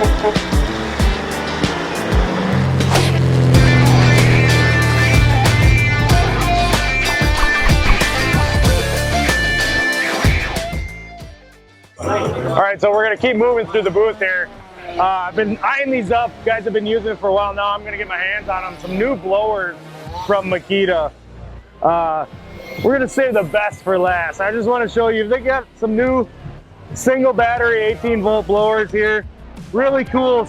All right, so we're gonna keep moving through the booth here. I've been eyeing these up. Guys have been using it for a while now. I'm gonna get my hands on them. Some new blowers from Makita. We're gonna save the best for last. I just want to show you, they got some new single battery 18-volt blowers here. Really cool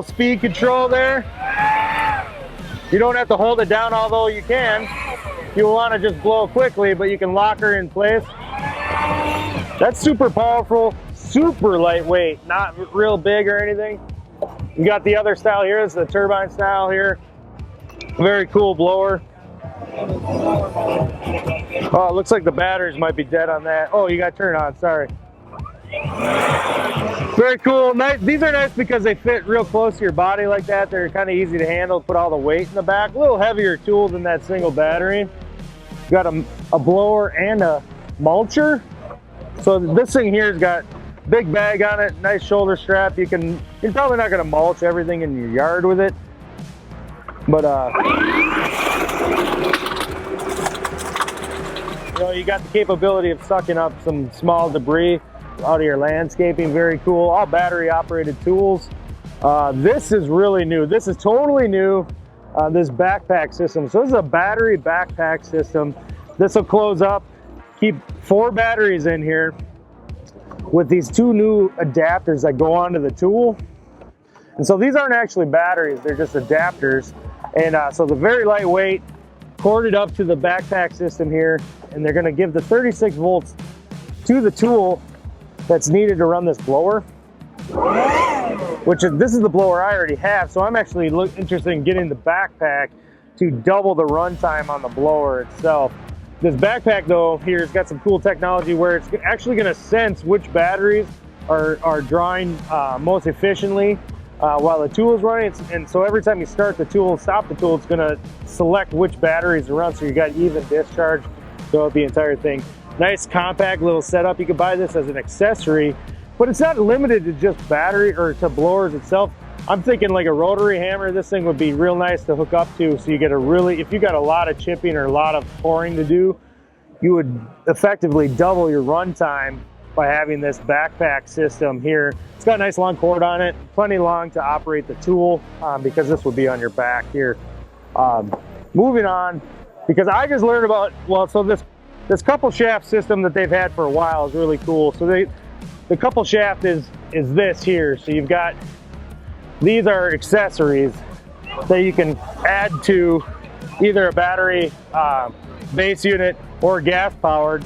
speed control there. You don't have to hold it down, although you can. You want to just blow quickly, but you can lock her in place. That's super powerful, super lightweight, not real big or anything. You got the other style here, it's the turbine style here. Very cool blower. Oh, it looks like the batteries might be dead on that. Oh, you got to turn it on, sorry. Very cool. Nice. These are nice because they fit real close to your body like that. They're kind of easy to handle, put all the weight in the back. A little heavier tool than that single battery. Got a blower and a mulcher. So this thing here's got big bag on it, nice shoulder strap. You're probably not gonna mulch everything in your yard with it, but you know, you got the capability of sucking up some small debris out of your landscaping. Very cool. All battery operated tools. This is really new. This is totally new. This backpack system. So this is a battery backpack system. This will close up. Keep 4 batteries in here with these 2 new adapters that go onto the tool. And so these aren't actually batteries, they're just adapters. And so they're very lightweight, corded up to the backpack system here, and they're gonna give the 36 volts to the tool that's needed to run this blower. This is the blower I already have, so I'm actually interested in getting the backpack to double the runtime on the blower itself. This backpack though here has got some cool technology where it's actually going to sense which batteries are drawing most efficiently while the tool is running. And so every time you start the tool and stop the tool, it's going to select which batteries to run, so you got even discharge throughout the entire thing. Nice compact little setup. You can buy this as an accessory, but it's not limited to just battery or to blowers itself. I'm thinking like a rotary hammer, this thing would be real nice to hook up to, so you get if you got a lot of chipping or a lot of pouring to do, you would effectively double your runtime by having this backpack system here. It's got a nice long cord on it, plenty long to operate the tool, because this would be on your back here. Moving on, because I just learned about, so this couple shaft system that they've had for a while is really cool. So the couple shaft is this here. So you've got, these are accessories that you can add to either a battery base unit or gas powered,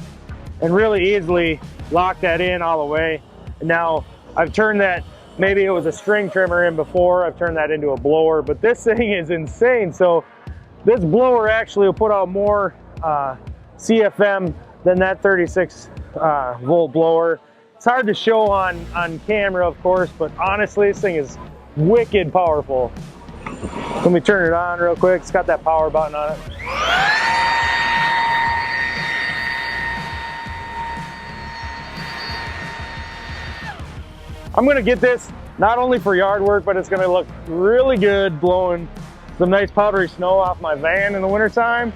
and really easily lock that in all the way. And now I've turned that, maybe it was a string trimmer in before, I've turned that into a blower, but this thing is insane. So this blower actually will put out more CFM than that 36 volt blower. It's hard to show on camera, of course, but honestly, this thing is wicked powerful. Let me turn it on real quick. It's got that power button on it. I'm gonna get this not only for yard work, but it's gonna look really good blowing some nice powdery snow off my van in the wintertime.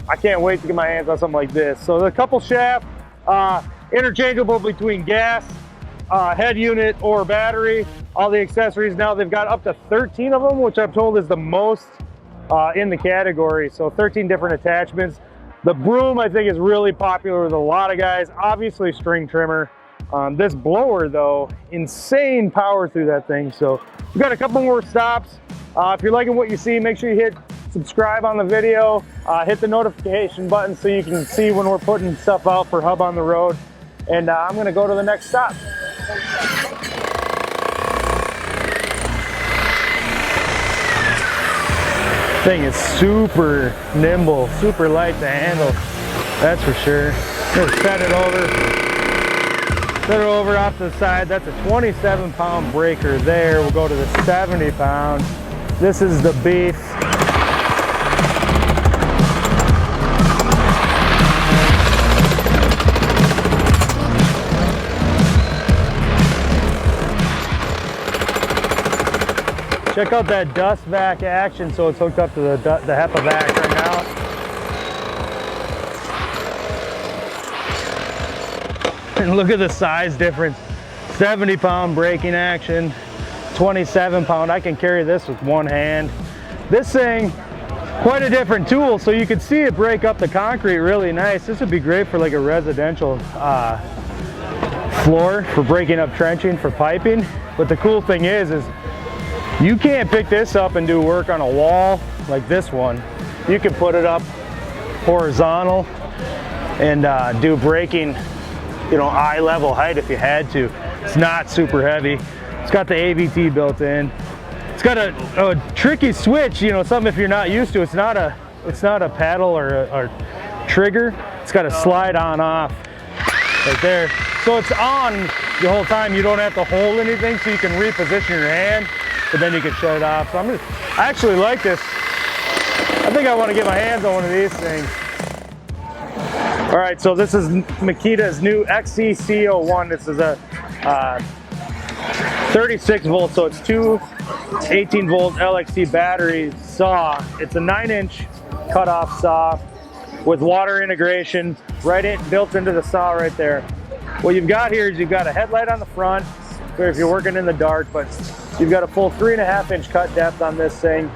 I can't wait to get my hands on something like this. So the couple shaft, interchangeable between gas, head unit or battery. All the accessories now, they've got up to 13 of them, which I'm told is the most in the category. So 13 different attachments. The broom I think is really popular with a lot of guys. Obviously string trimmer. This blower though, insane power through that thing. So we've got a couple more stops. If you're liking what you see, make sure you hit subscribe on the video, hit the notification button so you can see when we're putting stuff out for Hub on the Road. And I'm gonna go to the next stop. Thing is super nimble, super light to handle, that's for sure. Just set it over off to the side. That's a 27-pound breaker there. We'll go to the 70-pound. This is the beef. Check out that dust vac action. So it's hooked up to the HEPA vac right now. And look at the size difference. 70-pound braking action, 27-pound. I can carry this with one hand. This thing, quite a different tool, so you can see it break up the concrete really nice. This would be great for like a residential floor for breaking up trenching for piping. But the cool thing is you can't pick this up and do work on a wall like this one. You can put it up horizontal and do braking, you know, eye level height if you had to. It's not super heavy. It's got the ABT built in. It's got a tricky switch, you know, something if you're not used to. It's not a paddle or a trigger. It's got a slide on off right there. So it's on the whole time. You don't have to hold anything, so you can reposition your hand, but then you can shut it off. So I actually like this. I think I want to get my hands on one of these things. All right, so this is Makita's new XCC01. This is a 36 volt, so it's two 18 volt LXC battery saw. It's a 9-inch cutoff saw with water integration built into the saw right there. What you've got here is you've got a headlight on the front, so if you're working in the dark, but you've got a full 3.5-inch cut depth on this thing.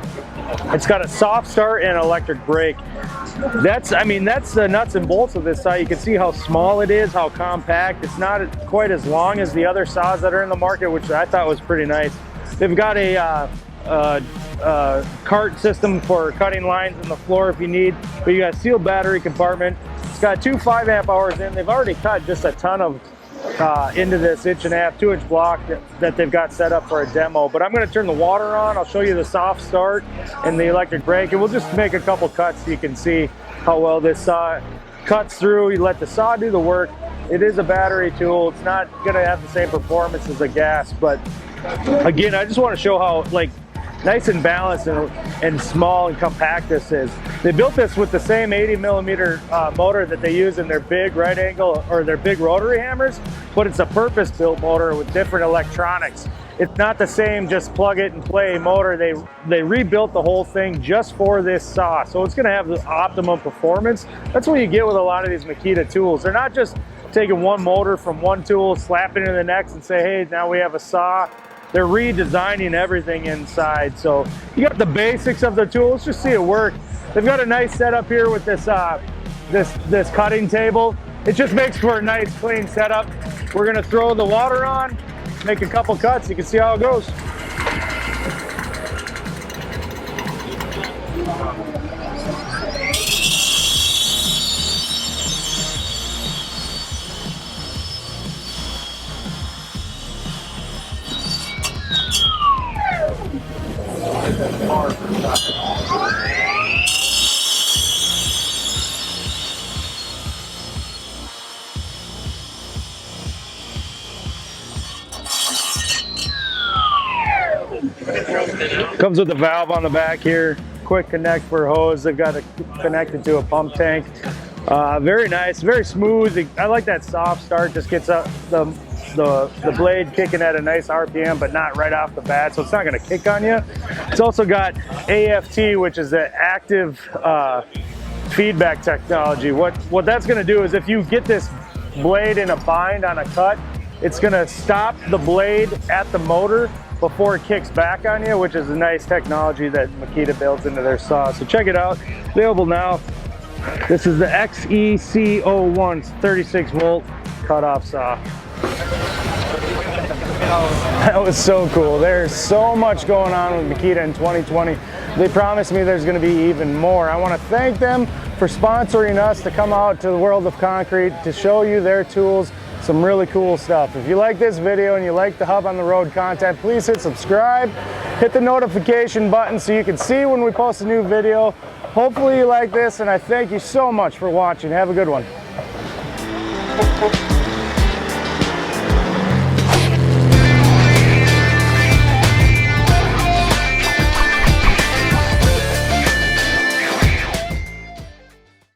It's got a soft start and an electric brake. That's the nuts and bolts of this saw. You can see how small it is, how compact. It's not quite as long as the other saws that are in the market, which I thought was pretty nice. They've got a cart system for cutting lines in the floor if you need, but you got a sealed battery compartment. It's got two 5-amp hours in. They've already cut just a ton of into this 1.5-inch, 2-inch block that they've got set up for a demo. But I'm going to turn the water on. I'll show you the soft start and the electric brake, and we'll just make a couple cuts so you can see how well this saw cuts through. You let the saw do the work. It is a battery tool. It's not going to have the same performance as a gas, but again, I just want to show how like nice and balanced and small and compact this is. They built this with the same 80mm motor that they use in their big right angle or their big rotary hammers, but it's a purpose-built motor with different electronics. It's not the same just plug it and play motor. They rebuilt the whole thing just for this saw, so it's going to have the optimum performance. That's what you get with a lot of these Makita tools. They're not just taking one motor from one tool, slapping it in the next and say, hey, now we have a saw. They're redesigning everything inside. So you got the basics of the tool. Let's just see it work. They've got a nice setup here with this this cutting table. It just makes for a nice clean setup. We're gonna throw the water on, make a couple cuts. You can see how it goes. Comes with a valve on the back here, quick connect for a hose. They've got it connected to a pump tank. Very nice, very smooth. I like that soft start. Just gets up the blade kicking at a nice RPM, but not right off the bat, so it's not going to kick on you. It's also got AFT, which is the active feedback technology. What that's going to do is if you get this blade in a bind on a cut, it's going to stop the blade at the motor before it kicks back on you, which is a nice technology that Makita builds into their saw. So check it out, available now. This is the XEC01 36 volt cutoff saw. That was so cool. There's so much going on with Makita in 2020. They promised me there's going to be even more. I want to thank them for sponsoring us to come out to the world of concrete to show you their tools. Some really cool stuff. If you like this video and you like the Hub on the Road content, please hit subscribe, hit the notification button so you can see when we post a new video. Hopefully you like this, and I thank you so much for watching. Have a good one.